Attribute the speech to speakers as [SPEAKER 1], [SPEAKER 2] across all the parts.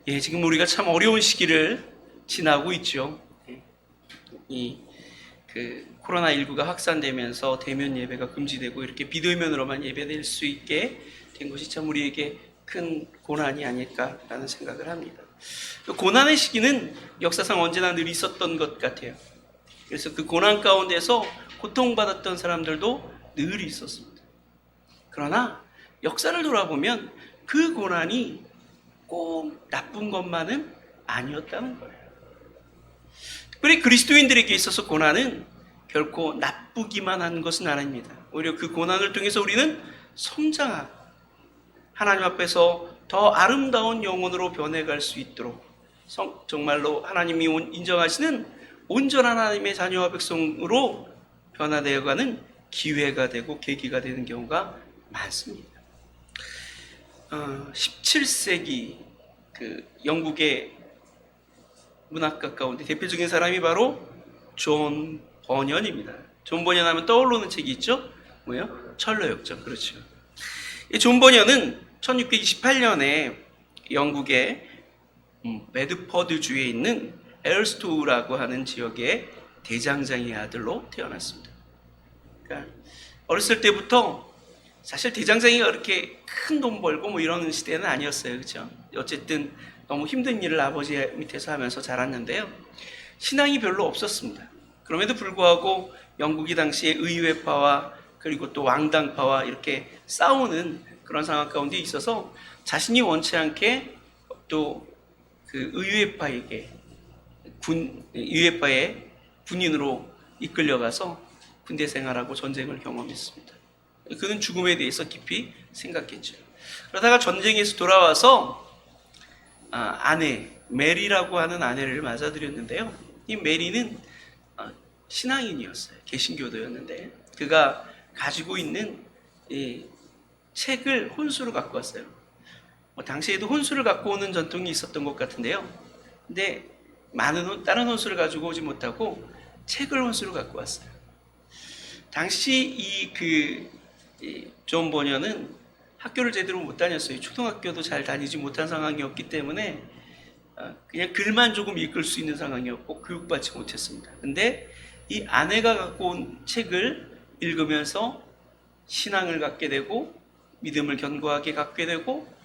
[SPEAKER 1] 예, 지금 우리가 참 어려운 시기를 지나고 있죠. 코로나19가 확산되면서 대면 예배가 금지되고 이렇게 비대면으로만 예배될 수 있게 된 것이 참 우리에게 큰 고난이 아닐까라는 생각을 합니다. 고난의 시기는 역사상 언제나 늘 있었던 것 같아요. 그래서 그 고난 가운데서 고통받았던 사람들도 늘 있었습니다. 그러나 역사를 돌아보면 그 고난이 꼭 나쁜 것만은 아니었다는 거예요. 특별히 그리스도인들에게 있어서 고난은 결코 나쁘기만 한 것은 아닙니다. 오히려 그 고난을 통해서 우리는 성장하고 하나님 앞에서 더 아름다운 영혼으로 변해갈 수 있도록 정말로 하나님이 인정하시는 온전한 하나님의 자녀와 백성으로 변화되어가는 기회가 되고 계기가 되는 경우가 많습니다. 17세기 영국의 문학가 가운데 대표적인 사람이 바로 존 버년입니다. 존 버년 하면 떠오르는 책이 있죠? 뭐예요? 철로역정. 그렇죠. 존 버년은 1628년에 영국의 메드퍼드주에 있는 엘스토우라고 하는 지역의 대장장이의 아들로 태어났습니다. 그러니까 어렸을 때부터 사실 대장장이가 그렇게 큰 돈 벌고 뭐 이런 시대는 아니었어요. 그렇죠? 어쨌든 너무 힘든 일을 아버지 밑에서 하면서 자랐는데요. 신앙이 별로 없었습니다. 그럼에도 불구하고 영국이 당시에 의회파와 그리고 또 왕당파와 이렇게 싸우는 그런 상황 가운데 있어서 자신이 원치 않게 또 그 의회파의 군인으로 이끌려가서 군대 생활하고 전쟁을 경험했습니다. 그는 죽음에 대해서 깊이 생각했죠. 그러다가 전쟁에서 돌아와서 아내 메리라고 하는 아내를 맞아들였는데요. 이 메리는 신앙인이었어요. 개신교도였는데 그가 가지고 있는 이 책을 혼수로 갖고 왔어요. 당시에도 혼수를 갖고 오는 전통이 있었던 것 같은데요. 근데 다른 혼수를 가지고 오지 못하고 책을 혼수로 갖고 왔어요. 당시 존 버년은 학교를 제대로 못 다녔어요. 초등학교도 잘 다니지 못한 상황이었기 때문에 그냥 글만 조금 읽을 수 있는 상황이었고 교육받지 못했습니다. 근데 이 아내가 갖고 온 책을 읽으면서 신앙을 갖게 되고 믿음을 견고하게 갖게 되고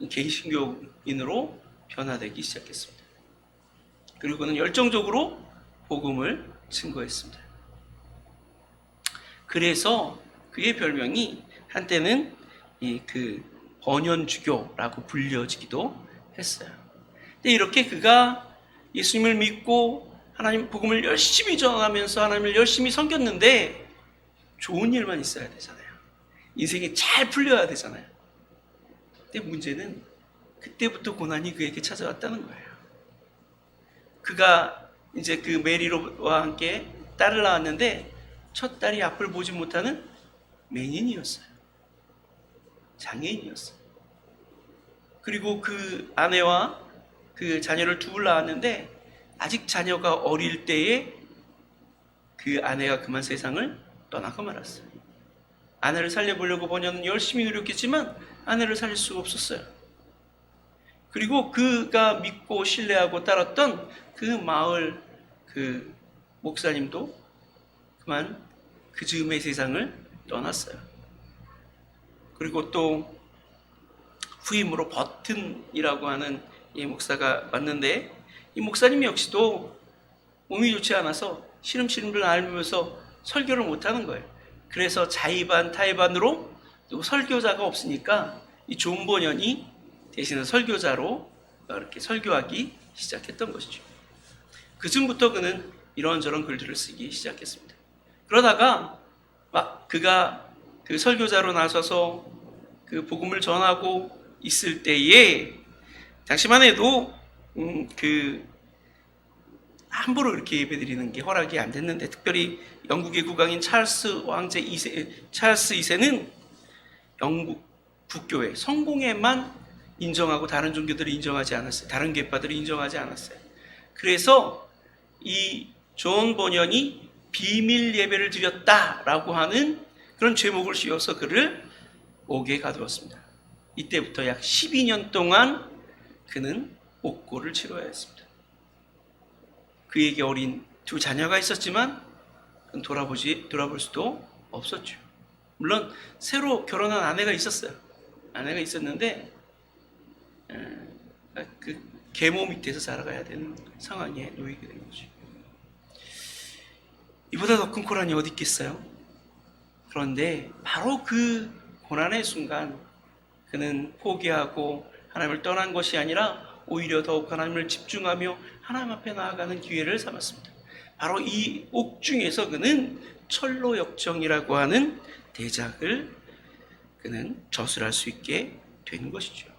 [SPEAKER 1] 개신교인으로 변화되기 시작했습니다. 그리고 그는 열정적으로 복음을 증거했습니다. 그래서 그의 별명이 한때는 번연주교라고 불려지기도 했어요. 근데 이렇게 그가 예수님을 믿고 하나님 복음을 열심히 전하면서 하나님을 열심히 섬겼는데 좋은 일만 있어야 되잖아요. 인생이 잘 풀려야 되잖아요. 근데 문제는 그때부터 고난이 그에게 찾아왔다는 거예요. 그가 이제 그 메리와 함께 딸을 낳았는데 첫 딸이 앞을 보지 못하는 맹인이었어요. 장애인이었어요. 그리고 그 아내와 그 자녀를 둘 낳았는데 아직 자녀가 어릴 때에 그 아내가 그만 세상을 떠나고 말았어요. 아내를 살려보려고 번연은 열심히 노력했지만 아내를 살릴 수가 없었어요. 그리고 그가 믿고 신뢰하고 따랐던 그 마을 그 목사님도 그만 그 즈음에 세상을 떠났어요. 그리고 또 후임으로 버튼이라고 하는 이 목사가 왔는데 이 목사님 역시도 몸이 좋지 않아서 시름시름을 앓으면서 설교를 못하는 거예요. 그래서 자의반 타의반으로 설교자가 없으니까 이 존 버년이 대신에 설교자로 이렇게 설교하기 시작했던 것이죠. 그쯤부터 그는 이런저런 글들을 쓰기 시작했습니다. 그러다가 막 그가 그 설교자로 나서서 그 복음을 전하고 있을 때에 당시만 해도 함부로 이렇게 예배드리는 게 허락이 안 됐는데 특별히 영국의 국왕인 찰스 2세는 영국 국교회 성공회만 인정하고 다른 종교들을 인정하지 않았어요. 다른 계파들을 인정하지 않았어요. 그래서 이 존 버년이 비밀 예배를 드렸다라고 하는 그런 죄목을 씌워서 그를 옥에 가두었습니다. 이때부터 약 12년 동안 그는 옥고를 치러야 했습니다. 그에게 어린 두 자녀가 있었지만 돌아볼 수도 없었죠. 물론 새로 결혼한 아내가 있었어요. 아내가 있었는데 그 계모 밑에서 살아가야 되는 상황에 놓이게 된 거죠. 이보다 더 큰 고난이 어디 있겠어요? 그런데 바로 그 고난의 순간 그는 포기하고 하나님을 떠난 것이 아니라 오히려 더욱 하나님을 집중하며 하나님 앞에 나아가는 기회를 삼았습니다. 바로 이 옥중에서 그는 철로 역정이라고 하는 대작을 그는 저술할 수 있게 된 것이죠.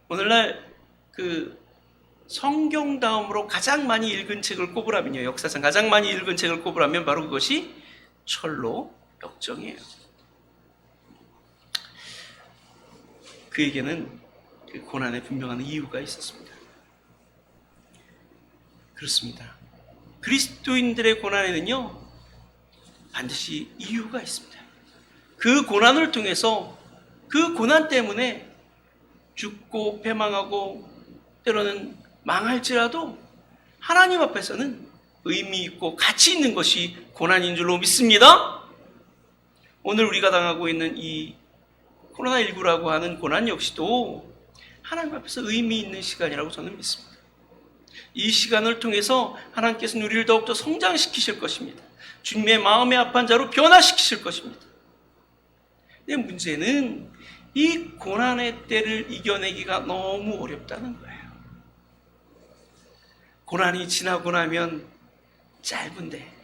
[SPEAKER 1] 오늘날 그 성경 다음으로 가장 많이 읽은 책을 꼽으라면요, 역사상 가장 많이 읽은 책을 꼽으라면 바로 그것이 철로 역정이에요. 그에게는 그 고난에 분명한 이유가 있었습니다. 그렇습니다. 그리스도인들의 고난에는요, 반드시 이유가 있습니다. 그 고난을 통해서 그 고난 때문에 죽고 패망하고 때로는 망할지라도 하나님 앞에서는 의미 있고 가치 있는 것이 고난인 줄로 믿습니다. 오늘 우리가 당하고 있는 이 코로나19라고 하는 고난 역시도 하나님 앞에서 의미 있는 시간이라고 저는 믿습니다. 이 시간을 통해서 하나님께서는 우리를 더욱더 성장시키실 것입니다. 주님의 마음에 합한 자로 변화시키실 것입니다. 근데 문제는 이 고난의 때를 이겨내기가 너무 어렵다는 거예요. 고난이 지나고 나면 짧은데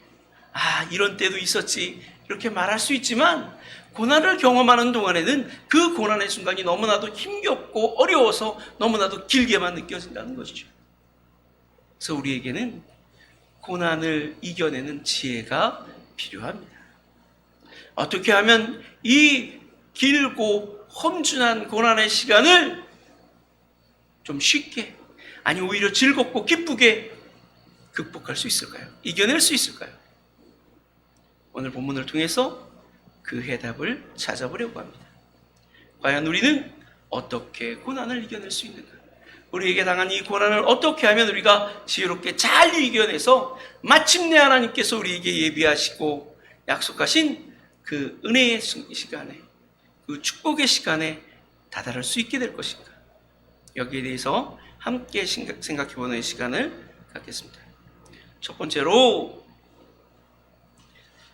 [SPEAKER 1] 이런 때도 있었지 이렇게 말할 수 있지만 고난을 경험하는 동안에는 그 고난의 순간이 너무나도 힘겹고 어려워서 너무나도 길게만 느껴진다는 것이죠. 그래서 우리에게는 고난을 이겨내는 지혜가 필요합니다. 어떻게 하면 이 길고 험준한 고난의 시간을 좀 쉽게, 아니 오히려 즐겁고 기쁘게 극복할 수 있을까요? 이겨낼 수 있을까요? 오늘 본문을 통해서 그 해답을 찾아보려고 합니다. 과연 우리는 어떻게 고난을 이겨낼 수 있는가? 우리에게 당한 이 고난을 어떻게 하면 우리가 지혜롭게 잘 이겨내서 마침내 하나님께서 우리에게 예비하시고 약속하신 그 은혜의 시간에, 그 축복의 시간에 다다를 수 있게 될 것인가? 여기에 대해서 함께 생각해보는 시간을 갖겠습니다. 첫 번째로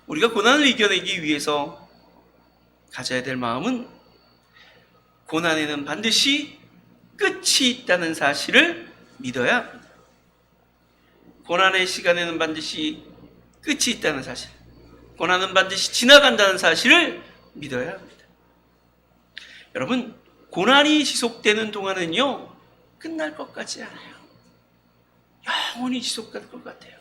[SPEAKER 1] 우리가 고난을 이겨내기 위해서 가져야 될 마음은 고난에는 반드시 끝이 있다는 사실을 믿어야 합니다. 고난의 시간에는 반드시 끝이 있다는 사실, 고난은 반드시 지나간다는 사실을 믿어야 합니다. 여러분, 고난이 지속되는 동안은요, 끝날 것 같지 않아요. 영원히 지속될 것 같아요.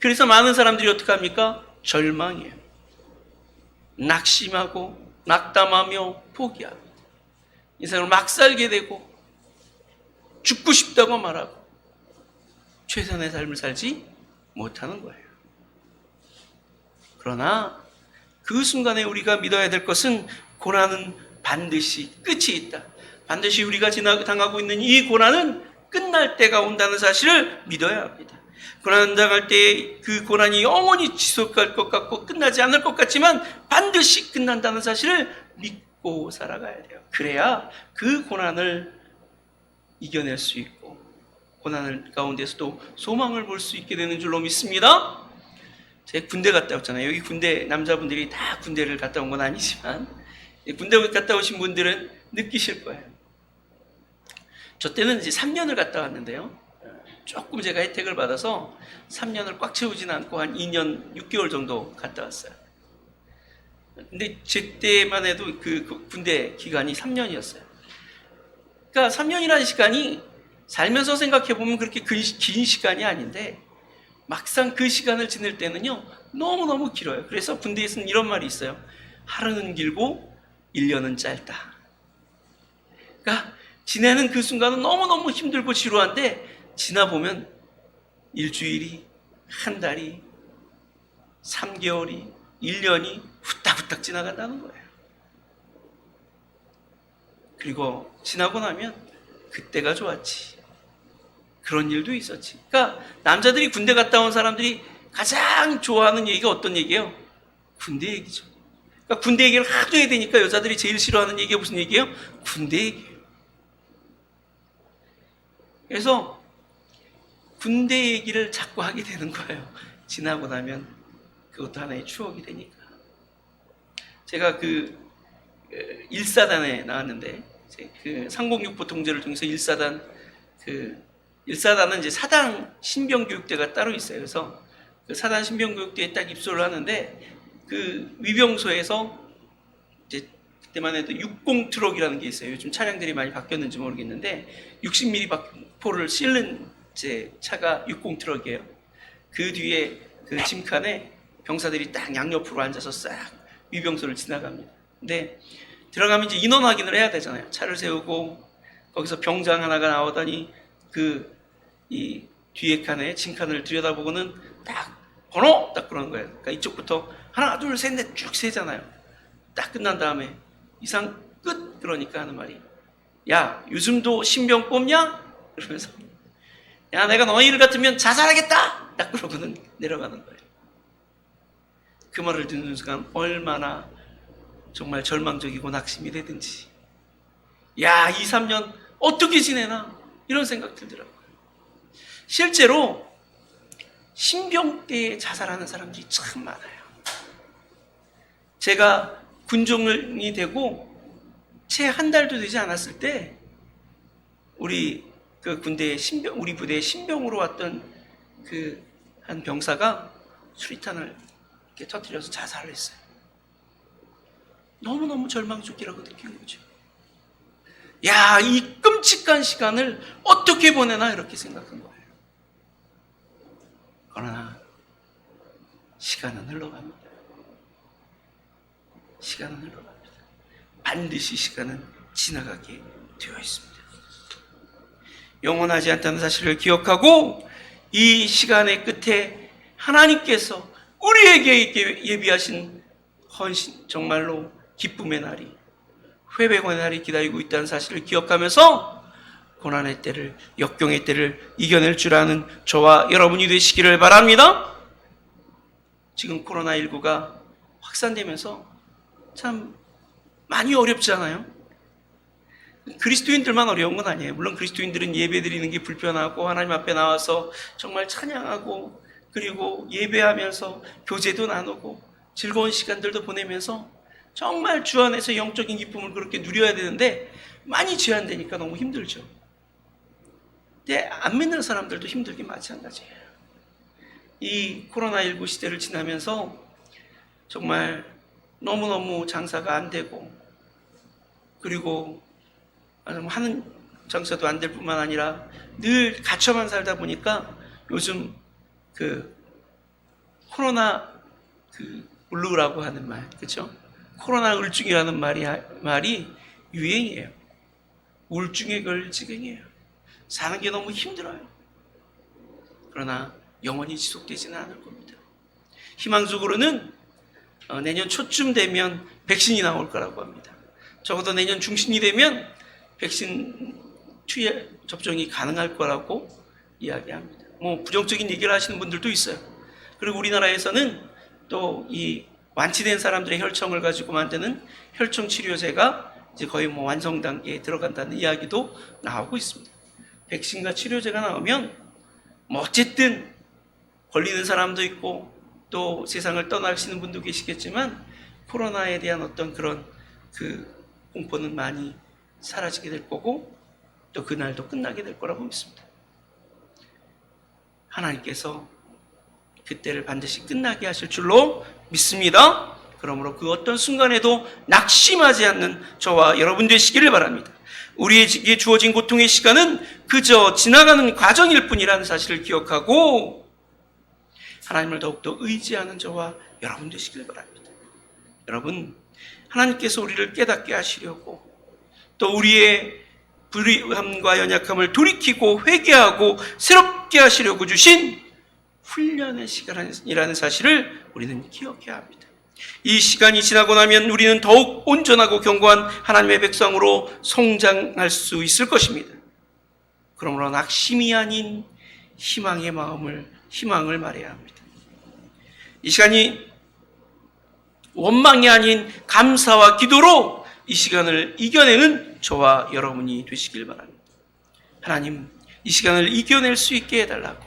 [SPEAKER 1] 그래서 많은 사람들이 어떻게 합니까? 절망해요. 낙심하고 낙담하며 포기합니다. 인생을 막 살게 되고 죽고 싶다고 말하고 최선의 삶을 살지 못하는 거예요. 그러나 그 순간에 우리가 믿어야 될 것은 고난은 반드시 끝이 있다. 반드시 우리가 당하고 있는 이 고난은 끝날 때가 온다는 사실을 믿어야 합니다. 고난 당할 때 그 고난이 영원히 지속할 것 같고 끝나지 않을 것 같지만 반드시 끝난다는 사실을 믿고 살아가야 돼요. 그래야 그 고난을 이겨낼 수 있고 고난 가운데서도 소망을 볼 수 있게 되는 줄로 믿습니다. 제가 군대 갔다 왔잖아요. 여기 군대 남자분들이 다 군대를 갔다 온 건 아니지만 군대 갔다 오신 분들은 느끼실 거예요. 저 때는 이제 3년을 갔다 왔는데요. 조금 제가 혜택을 받아서 3년을 꽉 채우지는 않고 한 2년 6개월 정도 갔다 왔어요. 근데 제 때만 해도 그 군대 기간이 3년이었어요. 그러니까 3년이라는 시간이 살면서 생각해보면 그렇게 긴 시간이 아닌데 막상 그 시간을 지낼 때는요, 너무너무 길어요. 그래서 군대에서는 이런 말이 있어요. 하루는 길고 1년은 짧다. 그러니까 지내는 그 순간은 너무너무 힘들고 지루한데 지나보면 일주일이, 한 달이, 3개월이, 1년이 후딱후딱 지나간다는 거예요. 그리고 지나고 나면 그때가 좋았지. 그런 일도 있었지. 그러니까 남자들이 군대 갔다 온 사람들이 가장 좋아하는 얘기가 어떤 얘기예요? 군대 얘기죠. 그러니까 군대 얘기를 하도 해야 되니까 여자들이 제일 싫어하는 얘기가 무슨 얘기예요? 군대 얘기예요. 그래서 군대 얘기를 자꾸 하게 되는 거예요. 지나고 나면 그것도 하나의 추억이 되니까. 제가 그 1사단에 나왔는데 그 306보 통제를 통해서 1사단은 이제 사당 신병교육대가 따로 있어요. 그래서 그 사단 신병교육대에 딱 입소를 하는데 그 위병소에서 이제 그때만 해도 60 트럭이라는 게 있어요. 요즘 차량들이 많이 바뀌었는지 모르겠는데 60mm 포를 싣는 제 차가 60 트럭이에요. 그 뒤에 그 짐칸에 병사들이 딱 양옆으로 앉아서 싹 위병소를 지나갑니다. 근데 들어가면 이제 인원 확인을 해야 되잖아요. 차를 세우고 거기서 병장 하나가 나오더니 이 뒤에 칸에 짐칸을 들여다보고는 딱 번호 딱 그러는 거예요. 그러니까 이쪽부터 하나 둘 셋 넷 쭉 세잖아요. 딱 끝난 다음에 이상 끝 그러니까 하는 말이 야 요즘도 신병 뽑냐? 그러면서 야 내가 너희 일 같으면 자살하겠다 딱 그러고는 내려가는 거예요. 그 말을 듣는 순간 얼마나 정말 절망적이고 낙심이 되든지 야 2, 3년 어떻게 지내나 이런 생각 들더라고요. 실제로 신병 때 자살하는 사람들이 참 많아요. 제가 군종이 되고 채 한 달도 되지 않았을 때 우리 그 군대의 우리 부대에 신병으로 왔던 그 한 병사가 수리탄을 이렇게 터뜨려서 자살을 했어요. 너무너무 절망적이라고 느낀 거죠. 야, 이 끔찍한 시간을 어떻게 보내나 이렇게 생각한 거예요. 그러나 시간은 흘러갑니다. 시간은 흘러갑니다. 반드시 시간은 지나가게 되어 있습니다. 영원하지 않다는 사실을 기억하고 이 시간의 끝에 하나님께서 우리에게 예비하신 헌신, 정말로 기쁨의 날이, 회복의 날이 기다리고 있다는 사실을 기억하면서 고난의 때를, 역경의 때를 이겨낼 줄 아는 저와 여러분이 되시기를 바랍니다. 지금 코로나19가 확산되면서 참 많이 어렵지 않아요? 그리스도인들만 어려운 건 아니에요. 물론 그리스도인들은 예배 드리는 게 불편하고 하나님 앞에 나와서 정말 찬양하고 그리고 예배하면서 교제도 나누고 즐거운 시간들도 보내면서 정말 주 안에서 영적인 기쁨을 그렇게 누려야 되는데 많이 제한되니까 너무 힘들죠. 근데 안 믿는 사람들도 힘들긴 마찬가지예요. 이 코로나19 시대를 지나면서 정말 너무너무 장사가 안 되고 그리고 하는 장사도 안 될 뿐만 아니라 늘 갇혀만 살다 보니까 요즘 그 코로나 블루라고 하는 말, 그렇죠? 코로나 울증이라는 말이 유행이에요. 우울증에 걸릴 지경이에요. 사는 게 너무 힘들어요. 그러나 영원히 지속되지는 않을 겁니다. 희망적으로는 내년 초쯤 되면 백신이 나올 거라고 합니다. 적어도 내년 중순이 되면 백신 투여 접종이 가능할 거라고 이야기합니다. 부정적인 얘기를 하시는 분들도 있어요. 그리고 우리나라에서는 또 이 완치된 사람들의 혈청을 가지고 만드는 혈청 치료제가 이제 거의 완성 단계에 들어간다는 이야기도 나오고 있습니다. 백신과 치료제가 나오면 어쨌든 걸리는 사람도 있고 또 세상을 떠나시는 분도 계시겠지만 코로나에 대한 어떤 그런 공포는 많이 사라지게 될 거고 또 그날도 끝나게 될 거라고 믿습니다. 하나님께서 그때를 반드시 끝나게 하실 줄로 믿습니다. 그러므로 그 어떤 순간에도 낙심하지 않는 저와 여러분 되시기를 바랍니다. 우리에게 주어진 고통의 시간은 그저 지나가는 과정일 뿐이라는 사실을 기억하고 하나님을 더욱더 의지하는 저와 여러분 되시기를 바랍니다. 여러분, 하나님께서 우리를 깨닫게 하시려고 또 우리의 불의함과 연약함을 돌이키고 회개하고 새롭게 하시려고 주신 훈련의 시간이라는 사실을 우리는 기억해야 합니다. 이 시간이 지나고 나면 우리는 더욱 온전하고 견고한 하나님의 백성으로 성장할 수 있을 것입니다. 그러므로 낙심이 아닌 희망을 말해야 합니다. 이 시간이 원망이 아닌 감사와 기도로 이 시간을 이겨내는 저와 여러분이 되시길 바랍니다. 하나님, 이 시간을 이겨낼 수 있게 해달라고,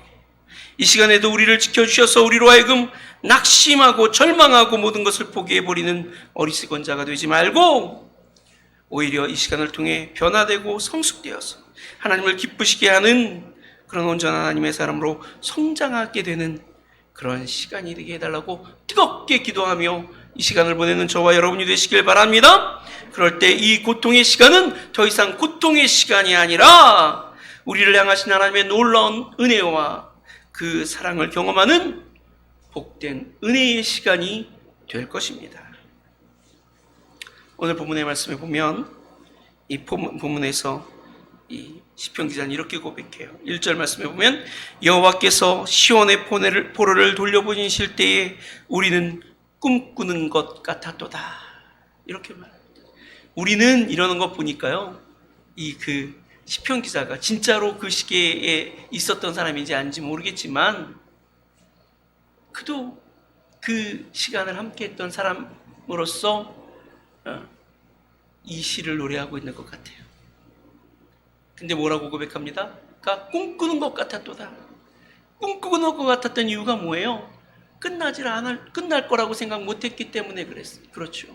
[SPEAKER 1] 이 시간에도 우리를 지켜주셔서 우리로 하여금 낙심하고 절망하고 모든 것을 포기해버리는 어리석은 자가 되지 말고 오히려 이 시간을 통해 변화되고 성숙되어서 하나님을 기쁘시게 하는 그런 온전한 하나님의 사람으로 성장하게 되는 그런 시간이 되게 해달라고 뜨겁게 기도하며 이 시간을 보내는 저와 여러분이 되시길 바랍니다. 그럴 때 이 고통의 시간은 더 이상 고통의 시간이 아니라 우리를 향하신 하나님의 놀라운 은혜와 그 사랑을 경험하는 복된 은혜의 시간이 될 것입니다. 오늘 본문의 말씀에 보면 이 본문에서 이 시편 기자는 이렇게 고백해요. 1절 말씀에 보면 여호와께서 시온의 포로를 돌려보내실 때에 우리는 꿈꾸는 것 같았도다. 이렇게 말합니다. 우리는 이러는 것 보니까요, 그 시편 기자가 진짜로 그 시기에 있었던 사람인지 아닌지 모르겠지만 그도 그 시간을 함께했던 사람으로서 이 시를 노래하고 있는 것 같아요. 근데 뭐라고 고백합니다? 그러니까 꿈꾸는 것 같았도다. 꿈꾸는 것 같았던 이유가 뭐예요? 끝날 거라고 생각 못했기 때문에 그렇죠.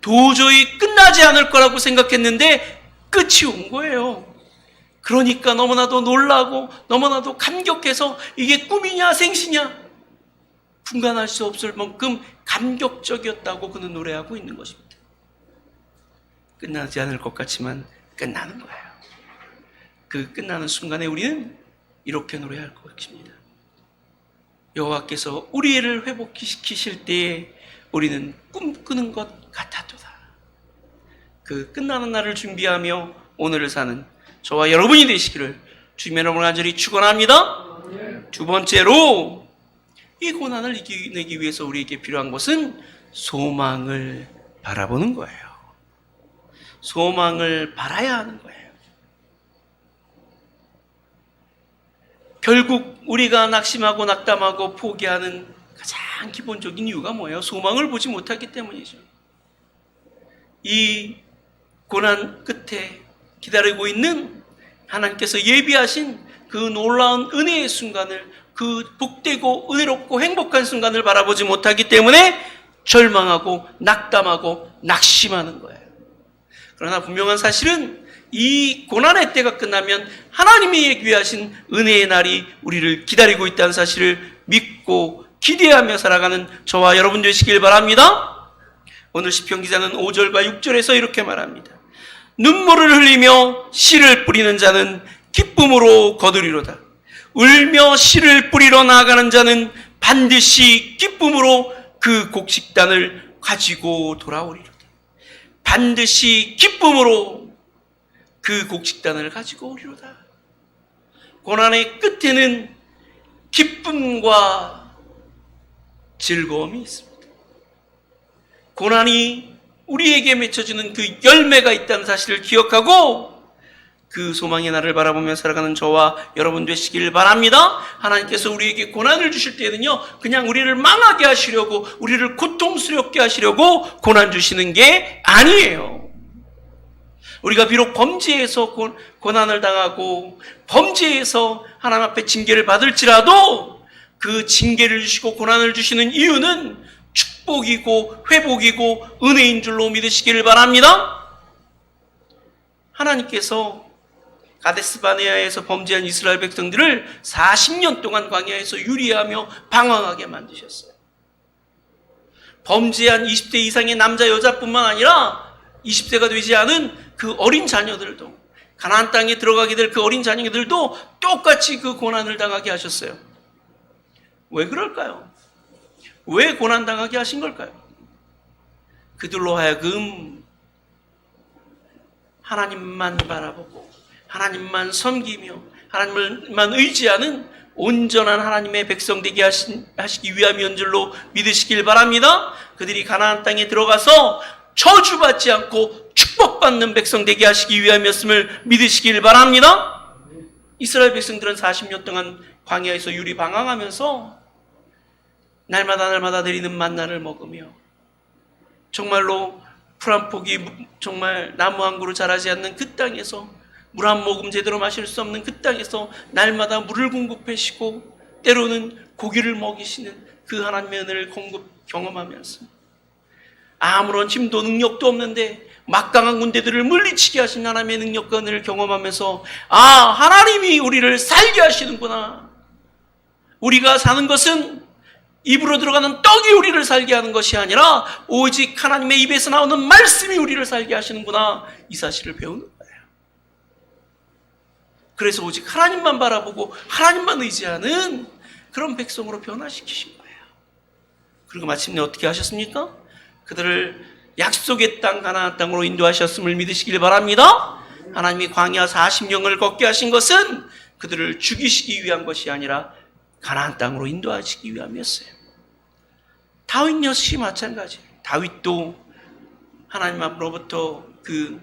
[SPEAKER 1] 도저히 끝나지 않을 거라고 생각했는데 끝이 온 거예요. 그러니까 너무나도 놀라고 너무나도 감격해서 이게 꿈이냐 생시냐 분간할 수 없을 만큼 감격적이었다고 그는 노래하고 있는 것입니다. 끝나지 않을 것 같지만 끝나는 거예요. 그 끝나는 순간에 우리는 이렇게 노래할 것입니다. 여호와께서 우리를 회복시키실 때에 우리는 꿈꾸는 것 같았도다. 그 끝나는 날을 준비하며 오늘을 사는 저와 여러분이 되시기를 주님의 이름으로 간절히 축원합니다. 두 번째로 이 고난을 이겨내기 위해서 우리에게 필요한 것은 소망을 바라보는 거예요. 소망을 바라야 하는 거예요. 결국 우리가 낙심하고 낙담하고 포기하는 가장 기본적인 이유가 뭐예요? 소망을 보지 못하기 때문이죠. 이 고난 끝에 기다리고 있는 하나님께서 예비하신 그 놀라운 은혜의 순간을, 그 복되고 은혜롭고 행복한 순간을 바라보지 못하기 때문에 절망하고 낙담하고 낙심하는 거예요. 그러나 분명한 사실은 이 고난의 때가 끝나면 하나님이 예비하신 은혜의 날이 우리를 기다리고 있다는 사실을 믿고 기대하며 살아가는 저와 여러분 되시길 바랍니다. 오늘 시편 기자는 5절과 6절에서 이렇게 말합니다. 눈물을 흘리며 씨를 뿌리는 자는 기쁨으로 거두리로다. 울며 씨를 뿌리러 나아가는 자는 반드시 기쁨으로 그 곡식단을 가지고 돌아오리로다. 반드시 기쁨으로 그 곡식단을 가지고 오리로다. 고난의 끝에는 기쁨과 즐거움이 있습니다. 고난이 우리에게 맺혀주는 그 열매가 있다는 사실을 기억하고 그 소망의 날을 바라보며 살아가는 저와 여러분 되시길 바랍니다. 하나님께서 우리에게 고난을 주실 때는요, 그냥 우리를 망하게 하시려고, 우리를 고통스럽게 하시려고 고난 주시는 게 아니에요. 우리가 비록 범죄에서 고난을 당하고 범죄에서 하나님 앞에 징계를 받을지라도 그 징계를 주시고 고난을 주시는 이유는 축복이고 회복이고 은혜인 줄로 믿으시기를 바랍니다. 하나님께서 가데스 바네아에서 범죄한 이스라엘 백성들을 40년 동안 광야에서 유리하며 방황하게 만드셨어요. 범죄한 20대 이상의 남자 여자뿐만 아니라 20세가 되지 않은 그 어린 자녀들도, 가나안 땅에 들어가게 될 그 어린 자녀들도 똑같이 그 고난을 당하게 하셨어요. 왜 그럴까요? 왜 고난당하게 하신 걸까요? 그들로 하여금 하나님만 바라보고 하나님만 섬기며 하나님만 의지하는 온전한 하나님의 백성 되게 하시기 위함이온 줄로 믿으시길 바랍니다. 그들이 가나안 땅에 들어가서 저주받지 않고 축복받는 백성 되게 하시기 위함이었음을 믿으시길 바랍니다. 이스라엘 백성들은 40년 동안 광야에서 유리방황하면서 날마다 내리는 만나를 먹으며 정말로 풀 한 폭이 정말 나무 한 그루 자라지 않는 그 땅에서 물 한 모금 제대로 마실 수 없는 그 땅에서 날마다 물을 공급하시고 때로는 고기를 먹이시는 그 하나님의 은혜를 경험하면서 아무런 힘도 능력도 없는데 막강한 군대들을 물리치게 하신 하나님의 능력과 은혜를 경험하면서 하나님이 우리를 살게 하시는구나. 우리가 사는 것은 입으로 들어가는 떡이 우리를 살게 하는 것이 아니라 오직 하나님의 입에서 나오는 말씀이 우리를 살게 하시는구나. 이 사실을 배우는 거예요. 그래서 오직 하나님만 바라보고 하나님만 의지하는 그런 백성으로 변화시키신 거예요. 그리고 마침내 어떻게 하셨습니까? 그들을 약속의 땅 가나안 땅으로 인도하셨음을 믿으시길 바랍니다. 하나님이 광야 40년을 걷게 하신 것은 그들을 죽이시기 위한 것이 아니라 가나안 땅으로 인도하시기 위함이었어요. 다윗 역시 마찬가지예요. 다윗도 하나님 앞으로부터 그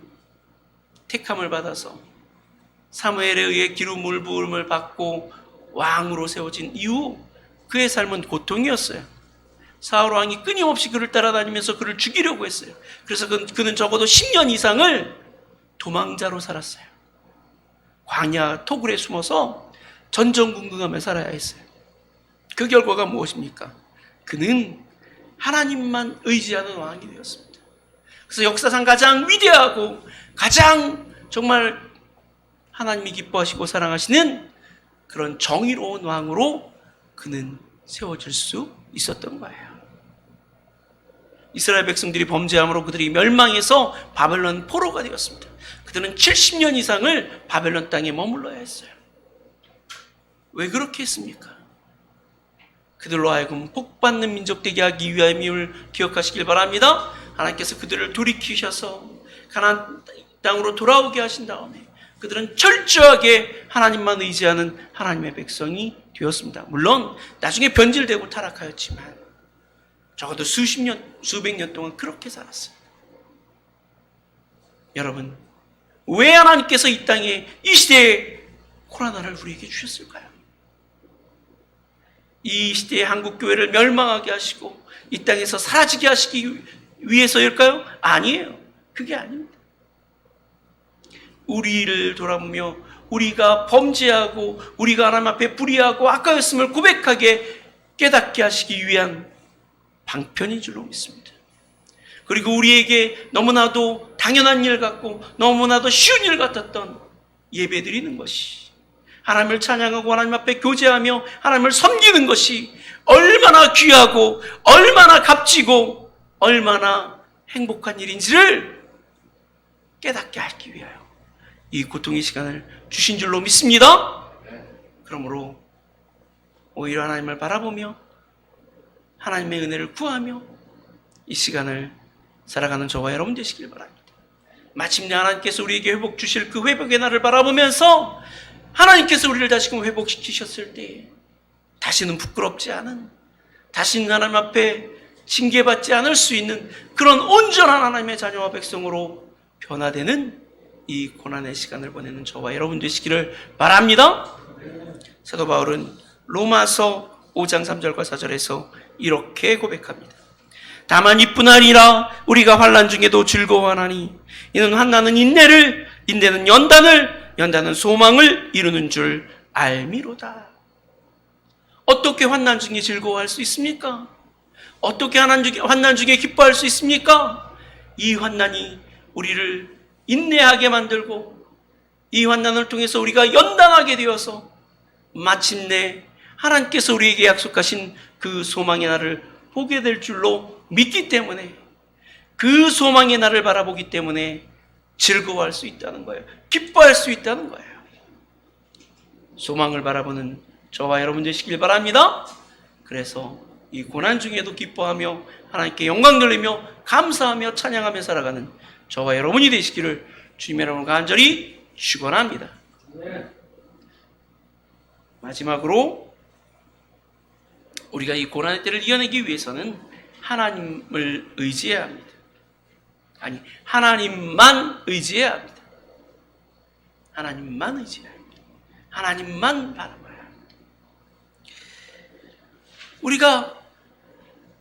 [SPEAKER 1] 택함을 받아서 사무엘에 의해 기름을 부음을 받고 왕으로 세워진 이후 그의 삶은 고통이었어요. 사울 왕이 끊임없이 그를 따라다니면서 그를 죽이려고 했어요. 그래서 그는 적어도 10년 이상을 도망자로 살았어요. 광야 토굴에 숨어서 전전긍긍하며 살아야 했어요. 그 결과가 무엇입니까? 그는 하나님만 의지하는 왕이 되었습니다. 그래서 역사상 가장 위대하고 가장 정말 하나님이 기뻐하시고 사랑하시는 그런 정의로운 왕으로 그는 세워질 수 있었던 거예요. 이스라엘 백성들이 범죄함으로 그들이 멸망해서 바벨론 포로가 되었습니다. 그들은 70년 이상을 바벨론 땅에 머물러야 했어요. 왜 그렇게 했습니까? 그들로 하여금 복받는 민족 되게 하기 위함을 기억하시길 바랍니다. 하나님께서 그들을 돌이키셔서 가나안 땅으로 돌아오게 하신 다음에 그들은 철저하게 하나님만 의지하는 하나님의 백성이 되었습니다. 물론 나중에 변질되고 타락하였지만 적어도 수십 년, 수백 년 동안 그렇게 살았어요. 여러분, 왜 하나님께서 이 땅에 이 시대에 코로나를 우리에게 주셨을까요? 이 시대에 한국교회를 멸망하게 하시고 이 땅에서 사라지게 하시기 위해서일까요? 아니에요. 그게 아닙니다. 우리를 돌아보며 우리가 범죄하고 우리가 하나님 앞에 불의하고 악하였음을 고백하게 깨닫게 하시기 위한 방편인 줄로 믿습니다. 그리고 우리에게 너무나도 당연한 일 같고 너무나도 쉬운 일 같았던 예배드리는 것이, 하나님을 찬양하고 하나님 앞에 교제하며 하나님을 섬기는 것이 얼마나 귀하고 얼마나 값지고 얼마나 행복한 일인지를 깨닫게 하기 위하여 이 고통의 시간을 주신 줄로 믿습니다. 그러므로 오히려 하나님을 바라보며 하나님의 은혜를 구하며 이 시간을 살아가는 저와 여러분 되시길 바랍니다. 마침내 하나님께서 우리에게 회복 주실 그 회복의 날을 바라보면서 하나님께서 우리를 다시금 회복시키셨을 때 다시는 부끄럽지 않은, 다시는 하나님 앞에 징계받지 않을 수 있는 그런 온전한 하나님의 자녀와 백성으로 변화되는 이 고난의 시간을 보내는 저와 여러분 되시기를 바랍니다. 사도 바울은 로마서 5장 3절과 4절에서 이렇게 고백합니다. 다만 이뿐 아니라 우리가 환난 중에도 즐거워하나니 이는 환난은 인내를, 인내는 연단을, 연단은 소망을 이루는 줄 알미로다. 어떻게 환난 중에 즐거워할 수 있습니까? 어떻게 환난 중에 기뻐할 수 있습니까? 이 환난이 우리를 인내하게 만들고 이 환난을 통해서 우리가 연단하게 되어서 마침내 하나님께서 우리에게 약속하신 그 소망의 날을 보게 될 줄로 믿기 때문에, 그 소망의 날을 바라보기 때문에 즐거워할 수 있다는 거예요. 기뻐할 수 있다는 거예요. 소망을 바라보는 저와 여러분 되시길 바랍니다. 그래서 이 고난 중에도 기뻐하며 하나님께 영광 돌리며 감사하며 찬양하며 살아가는 저와 여러분이 되시기를 주님의 이름으로 간절히 축원합니다. 마지막으로 우리가 이 고난의 때를 이겨내기 위해서는 하나님을 의지해야 합니다. 아니, 하나님만 의지해야 합니다. 하나님만 의지해야 합니다. 하나님만 바라봐야 합니다. 우리가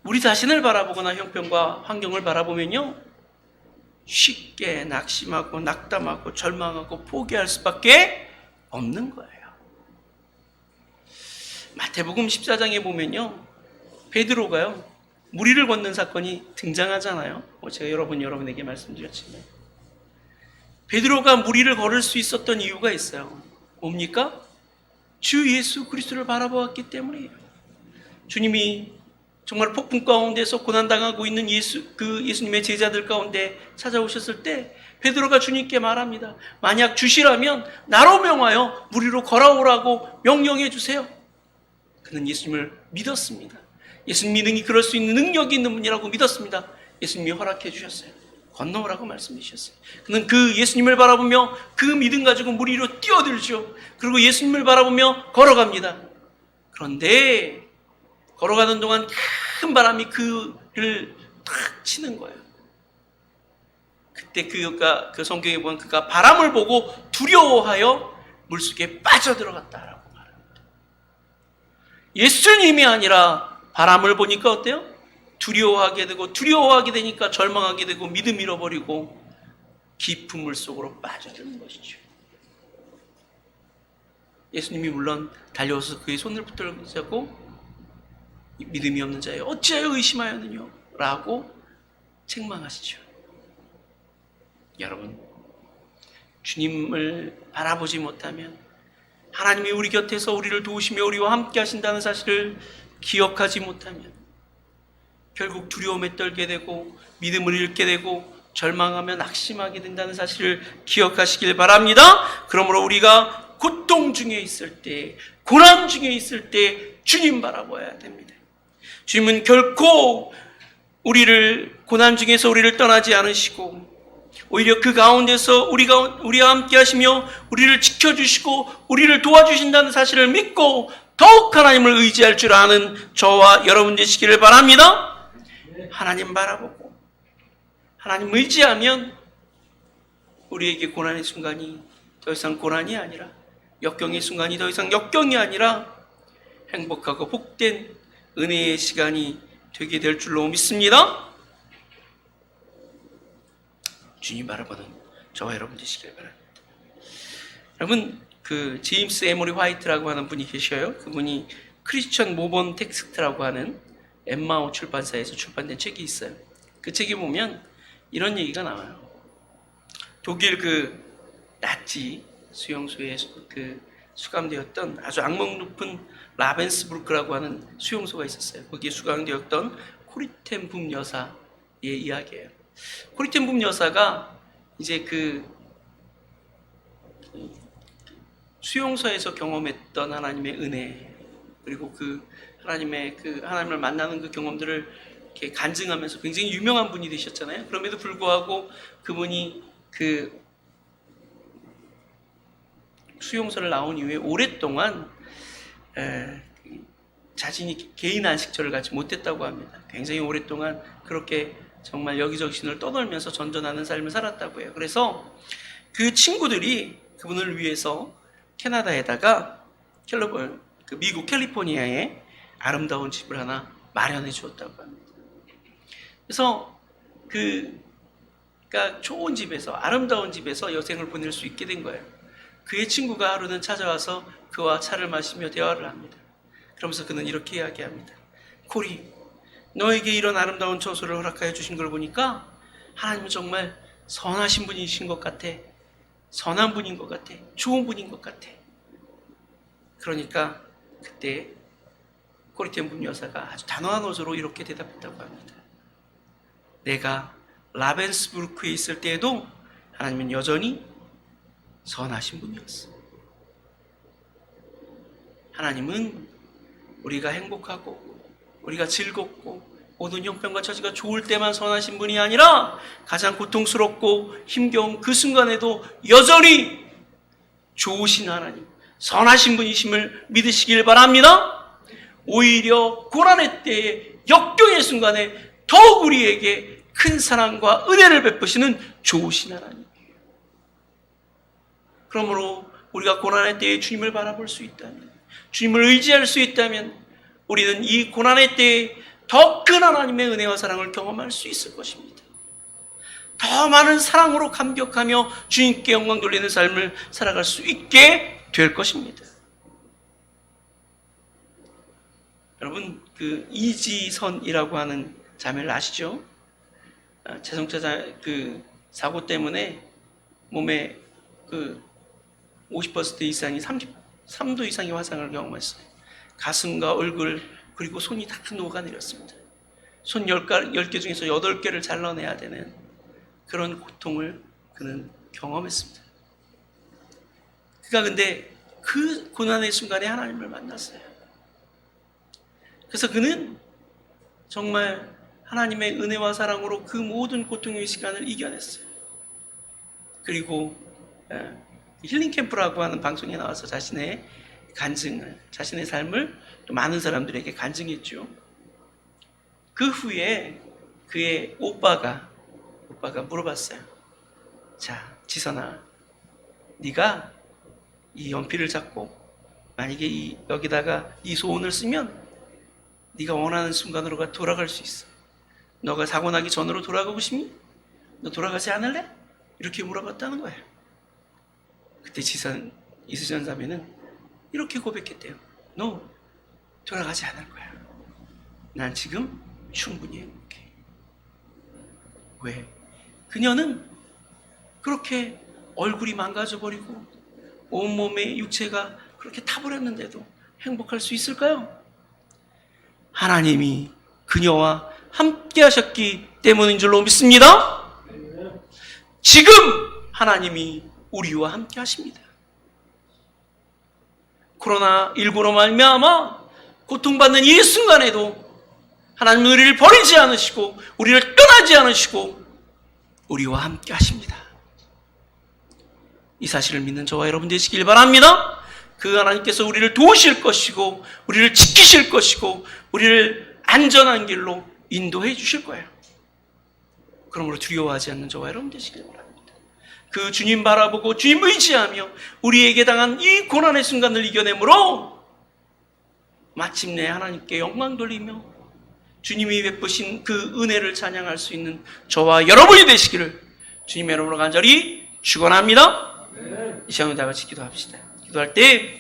[SPEAKER 1] 우리 자신을 바라보거나 형편과 환경을 바라보면요, 쉽게 낙심하고 낙담하고 절망하고 포기할 수밖에 없는 거예요. 마태복음 14장에 보면요, 베드로가요 무리를 걷는 사건이 등장하잖아요. 제가 여러분에게 말씀드렸지만 베드로가 무리를 걸을 수 있었던 이유가 있어요. 뭡니까? 주 예수 그리스도를 바라보았기 때문이에요. 주님이 정말 폭풍 가운데서 고난당하고 있는 예수님의 제자들 가운데 찾아오셨을 때 베드로가 주님께 말합니다. 만약 주시라면 나로 명하여 무리로 걸어오라고 명령해 주세요. 그는 예수님을 믿었습니다. 예수님 믿음이 그럴 수 있는 능력이 있는 분이라고 믿었습니다. 예수님이 허락해 주셨어요. 건너오라고 말씀해 주셨어요. 그는 그 예수님을 바라보며 그 믿음 가지고 무리로 뛰어들죠. 그리고 예수님을 바라보며 걸어갑니다. 그런데 걸어가는 동안 큰 바람이 그를 탁 치는 거예요. 그때 그 성경에 보면 그가 바람을 보고 두려워하여 물속에 빠져들어갔다라고 말합니다. 예수님이 아니라 바람을 보니까 어때요? 두려워하게 되니까 절망하게 되고 믿음 잃어버리고 깊은 물속으로 빠져드는 것이죠. 예수님이 물론 달려와서 그의 손을 붙들고 믿음이 없는 자여 어찌하여 의심하였느냐 라고 책망하시죠. 여러분, 주님을 바라보지 못하면, 하나님이 우리 곁에서 우리를 도우시며 우리와 함께 하신다는 사실을 기억하지 못하면 결국 두려움에 떨게 되고 믿음을 잃게 되고 절망하며 낙심하게 된다는 사실을 기억하시길 바랍니다. 그러므로 우리가 고통 중에 있을 때, 고난 중에 있을 때 주님 바라봐야 됩니다. 주님은 결코 고난 중에서 우리를 떠나지 않으시고 오히려 그 가운데서 우리와 함께 하시며 우리를 지켜주시고 우리를 도와주신다는 사실을 믿고 더욱 하나님을 의지할 줄 아는 저와 여러분 되시기를 바랍니다. 하나님 바라보고 하나님 의지하면 우리에게 고난의 순간이 더 이상 고난이 아니라, 역경의 순간이 더 이상 역경이 아니라 행복하고 복된 은혜의 시간이 되게 될 줄로 믿습니다. 주님 바라보는 저와 여러분 되시길 바랍니다. 여러분, 제임스 에모리 화이트라고 하는 분이 계셔요. 그분이 크리스천 모본 텍스트라고 하는 엠마오 출판사에서 출판된 책이 있어요. 그 책에 보면 이런 얘기가 나와요. 독일 나치 수용소에 수감되었던 아주 악명 높은 라벤스부르크라고 하는 수용소가 있었어요. 거기에 수감되었던 코리텐붐 여사의 이야기예요. 코리텐붐 여사가 이제 수용소에서 경험했던 하나님의 은혜, 그리고 하나님을 만나는 그 경험들을 이렇게 간증하면서 굉장히 유명한 분이 되셨잖아요. 그럼에도 불구하고 그분이 수용소를 나온 이후에 오랫동안 자신이 개인 안식처를 갖지 못했다고 합니다. 굉장히 오랫동안 그렇게 정말 여기저기 신을 떠돌면서 전전하는 삶을 살았다고 해요. 그래서 그 친구들이 그분을 위해서 캐나다에다가 미국 캘리포니아에 아름다운 집을 하나 마련해 주었다고 합니다. 그래서 그러니까 좋은 집에서, 아름다운 집에서 여생을 보낼 수 있게 된 거예요. 그의 친구가 하루는 찾아와서 그와 차를 마시며 대화를 합니다. 그러면서 그는 이렇게 이야기합니다. 코리, 너에게 이런 아름다운 처소를 허락하여 주신 걸 보니까 하나님은 정말 선하신 분이신 것 같아. 선한 분인 것 같아. 좋은 분인 것 같아. 그러니까 그때 코리텐붐 여사가 아주 단호한 어조로 이렇게 대답했다고 합니다. 내가 라벤스부르크에 있을 때에도 하나님은 여전히 선하신 분이었어. 하나님은 우리가 행복하고 우리가 즐겁고 모든 형편과 처지가 좋을 때만 선하신 분이 아니라 가장 고통스럽고 힘겨운 그 순간에도 여전히 좋으신 하나님, 선하신 분이심을 믿으시길 바랍니다. 오히려 고난의 때에, 역경의 순간에 더욱 우리에게 큰 사랑과 은혜를 베푸시는 좋으신 하나님. 그러므로 우리가 고난의 때에 주님을 바라볼 수 있다면, 주님을 의지할 수 있다면 우리는 이 고난의 때에 더 큰 하나님의 은혜와 사랑을 경험할 수 있을 것입니다. 더 많은 사랑으로 감격하며 주님께 영광 돌리는 삶을 살아갈 수 있게 될 것입니다. 여러분, 그 이지선이라고 하는 자매를 아시죠? 자동차 사고 때문에 몸에 50% 이상이 33도 이상의 화상을 경험했어요. 가슴과 얼굴 그리고 손이 다 녹아내렸습니다. 손 10개 중에서 8개를 잘라내야 되는 그런 고통을 그는 경험했습니다. 그가 근데 그 고난의 순간에 하나님을 만났어요. 그래서 그는 정말 하나님의 은혜와 사랑으로 그 모든 고통의 시간을 이겨냈어요. 그리고 힐링 캠프라고 하는 방송에 나와서 자신의 간증을, 자신의 삶을 또 많은 사람들에게 간증했죠. 그 후에 그의 오빠가 물어봤어요. 자, 지선아, 네가 이 연필을 잡고 만약에 여기다가 이 소원을 쓰면 네가 원하는 순간으로 돌아갈 수 있어. 너가 사고 나기 전으로 돌아가고 싶니? 너 돌아가지 않을래? 이렇게 물어봤다는 거예요. 그때 이수전 자매는 이렇게 고백했대요. 너 돌아가지 않을 거야. 난 지금 충분히 행복해. 왜? 그녀는 그렇게 얼굴이 망가져버리고 온몸의 육체가 그렇게 타버렸는데도 행복할 수 있을까요? 하나님이 그녀와 함께 하셨기 때문인 줄로 믿습니다. 지금 하나님이 우리와 함께 하십니다. 코로나19로 말미암아 고통받는 이 순간에도 하나님은 우리를 버리지 않으시고 우리를 떠나지 않으시고 우리와 함께 하십니다. 이 사실을 믿는 저와 여러분 되시길 바랍니다. 그 하나님께서 우리를 도우실 것이고 우리를 지키실 것이고 우리를 안전한 길로 인도해 주실 거예요. 그러므로 두려워하지 않는 저와 여러분 되시길 바랍니다. 그 주님 바라보고 주님 의지하며 우리에게 당한 이 고난의 순간을 이겨내므로 마침내 하나님께 영광 돌리며 주님이 베푸신 그 은혜를 찬양할 수 있는 저와 여러분이 되시기를 주님의 이름으로 간절히 축원합니다. 이 시간에 다 같이 기도합시다. 기도할 때